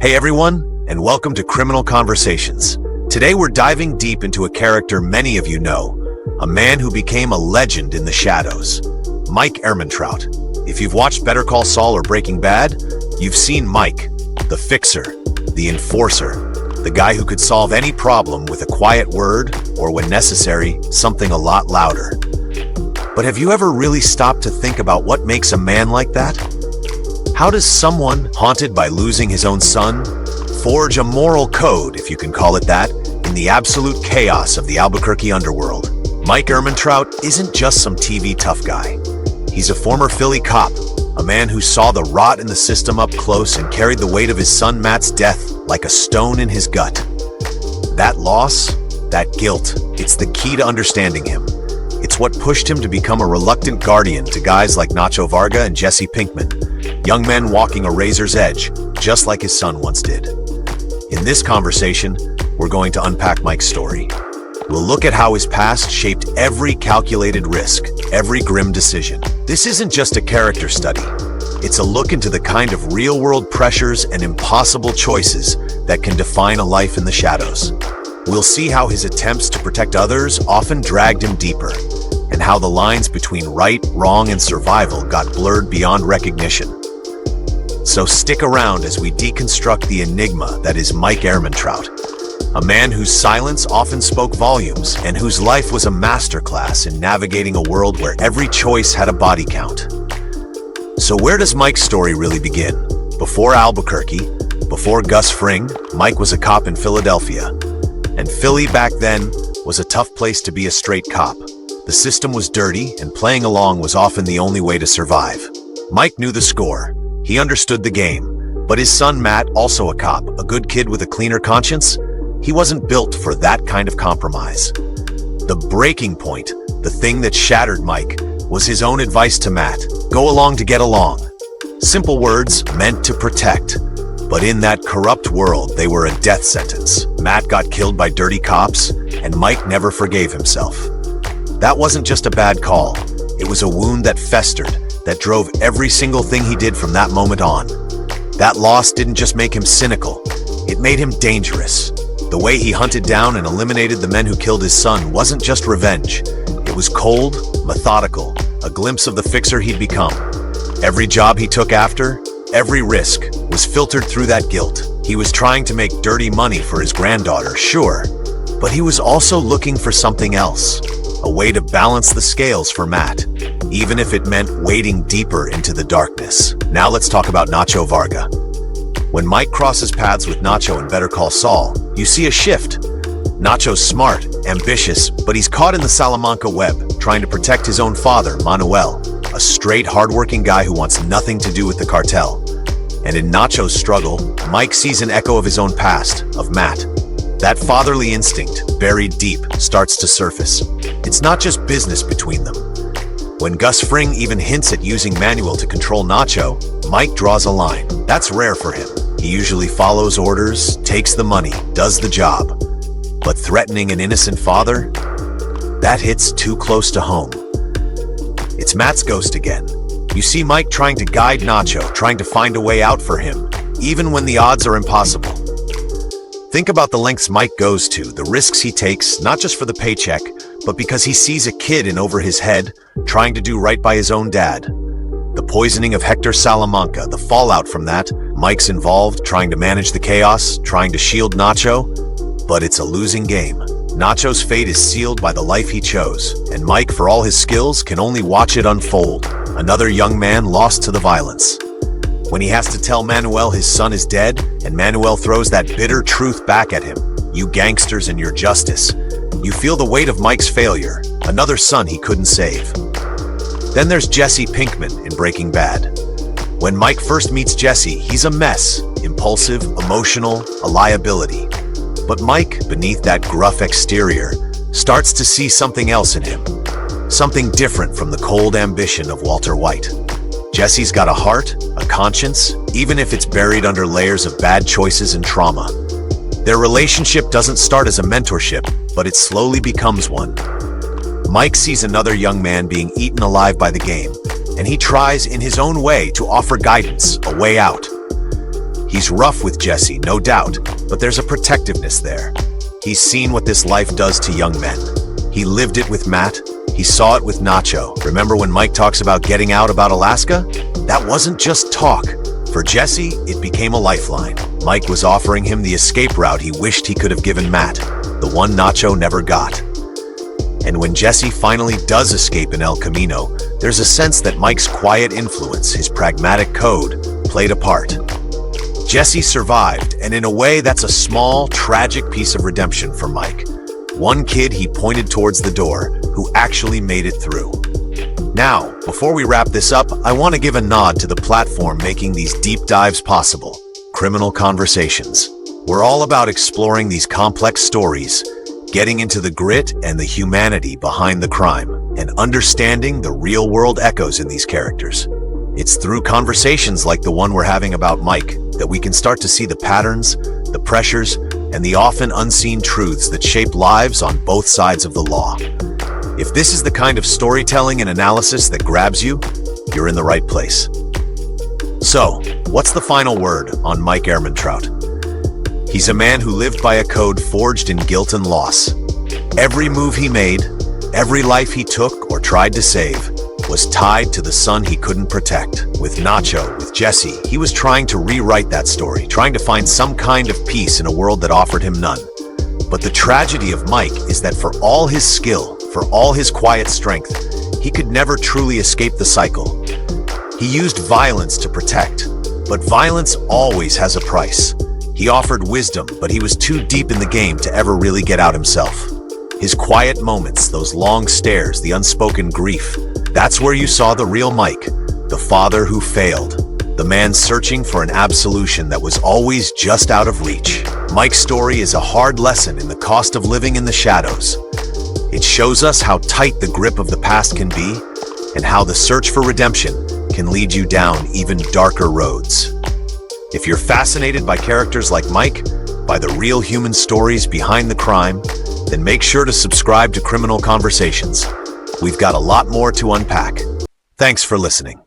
Hey everyone, and welcome to Criminal Conversations. Today we're diving deep into a character many of you know, a man who became a legend in the shadows, Mike Ehrmantraut. If you've watched Better Call Saul or Breaking Bad, you've seen Mike, the fixer, the enforcer, the guy who could solve any problem with a quiet word or, when necessary, something a lot louder. But have you ever really stopped to think about what makes a man like that? How does someone, haunted by losing his own son, forge a moral code, if you can call it that, in the absolute chaos of the Albuquerque underworld? Mike Ehrmantraut isn't just some TV tough guy. He's a former Philly cop, a man who saw the rot in the system up close and carried the weight of his son Matt's death like a stone in his gut. That loss, that guilt, it's the key to understanding him. It's what pushed him to become a reluctant guardian to guys like Nacho Varga and Jesse Pinkman, young men walking a razor's edge, just like his son once did. In this conversation, we're going to unpack Mike's story. We'll look at how his past shaped every calculated risk, every grim decision. This isn't just a character study. It's a look into the kind of real-world pressures and impossible choices that can define a life in the shadows. We'll see how his attempts to protect others often dragged him deeper, and how the lines between right, wrong, and survival got blurred beyond recognition. So stick around as we deconstruct the enigma that is Mike Ehrmantraut, a man whose silence often spoke volumes and whose life was a masterclass in navigating a world where every choice had a body count. So where does Mike's story really begin? Before Albuquerque, before Gus Fring, Mike was a cop in Philadelphia. And Philly back then was a tough place to be a straight cop. The system was dirty, and playing along was often the only way to survive. Mike knew the score. He understood the game. But his son Matt, also a cop, a good kid with a cleaner conscience, he wasn't built for that kind of compromise. The breaking point, the thing that shattered Mike, was his own advice to Matt: go along to get along. Simple words meant to protect. But in that corrupt world, they were a death sentence. Matt got killed by dirty cops, and Mike never forgave himself. That wasn't just a bad call. It was a wound that festered, that drove every single thing he did from that moment on. That loss didn't just make him cynical, it made him dangerous. The way he hunted down and eliminated the men who killed his son wasn't just revenge. It was cold, methodical, a glimpse of the fixer he'd become. Every job he took after, every risk, was filtered through that guilt. He was trying to make dirty money for his granddaughter, sure, but he was also looking for something else, a way to balance the scales for Matt, even if it meant wading deeper into the darkness. Now let's talk about Nacho Varga. When Mike crosses paths with Nacho in Better Call Saul, you see a shift. Nacho's smart, ambitious, but he's caught in the Salamanca web, trying to protect his own father, Manuel, a straight, hardworking guy who wants nothing to do with the cartel. And in Nacho's struggle, Mike sees an echo of his own past, of Matt. That fatherly instinct, buried deep, starts to surface. It's not just business between them. When Gus Fring even hints at using Manuel to control Nacho, Mike draws a line. That's rare for him. He usually follows orders, takes the money, does the job. But threatening an innocent father? That hits too close to home. It's Matt's ghost again. You see Mike trying to guide Nacho, trying to find a way out for him, even when the odds are impossible. Think about the lengths Mike goes to, the risks he takes, not just for the paycheck, but because he sees a kid in over his head, trying to do right by his own dad. The poisoning of Hector Salamanca, the fallout from that, Mike's involved, trying to manage the chaos, trying to shield Nacho, but it's a losing game. Nacho's fate is sealed by the life he chose, and Mike, for all his skills, can only watch it unfold. Another young man lost to the violence. When he has to tell Manuel his son is dead, and Manuel throws that bitter truth back at him, you gangsters and your justice, you feel the weight of Mike's failure, another son he couldn't save. Then there's Jesse Pinkman in Breaking Bad. When Mike first meets Jesse, he's a mess, impulsive, emotional, a liability. But Mike, beneath that gruff exterior, starts to see something else in him. Something different from the cold ambition of Walter White. Jesse's got a heart, a conscience, even if it's buried under layers of bad choices and trauma. Their relationship doesn't start as a mentorship, but it slowly becomes one. Mike sees another young man being eaten alive by the game, and he tries in his own way to offer guidance, a way out. He's rough with Jesse, no doubt, but there's a protectiveness there. He's seen what this life does to young men. He lived it with Matt. He saw it with Nacho. Remember when Mike talks about getting out about Alaska? That wasn't just talk. For Jesse, it became a lifeline. Mike was offering him the escape route he wished he could have given Matt, the one Nacho never got. And when Jesse finally does escape in El Camino, there's a sense that Mike's quiet influence, his pragmatic code, played a part. Jesse survived, and in a way that's a small, tragic piece of redemption for Mike. One kid he pointed towards the door, who actually made it through. Now, before we wrap this up, I want to give a nod to the platform making these deep dives possible, Criminal Conversations. We're all about exploring these complex stories, getting into the grit and the humanity behind the crime, and understanding the real-world echoes in these characters. It's through conversations like the one we're having about Mike that we can start to see the patterns, the pressures, and the often unseen truths that shape lives on both sides of the law. If this is the kind of storytelling and analysis that grabs you, you're in the right place. So, what's the final word on Mike Ehrmantraut? He's a man who lived by a code forged in guilt and loss. Every move he made, every life he took or tried to save, was tied to the son he couldn't protect. With Nacho, with Jesse, he was trying to rewrite that story, trying to find some kind of peace in a world that offered him none. But the tragedy of Mike is that for all his skill, for all his quiet strength, he could never truly escape the cycle. He used violence to protect, but violence always has a price. He offered wisdom, but he was too deep in the game to ever really get out himself. His quiet moments, those long stares, the unspoken grief, that's where you saw the real Mike, the father who failed, the man searching for an absolution that was always just out of reach. Mike's story is a hard lesson in the cost of living in the shadows. It shows us how tight the grip of the past can be, and how the search for redemption can lead you down even darker roads. If you're fascinated by characters like Mike, by the real human stories behind the crime, then make sure to subscribe to Criminal Conversations. We've got a lot more to unpack. Thanks for listening.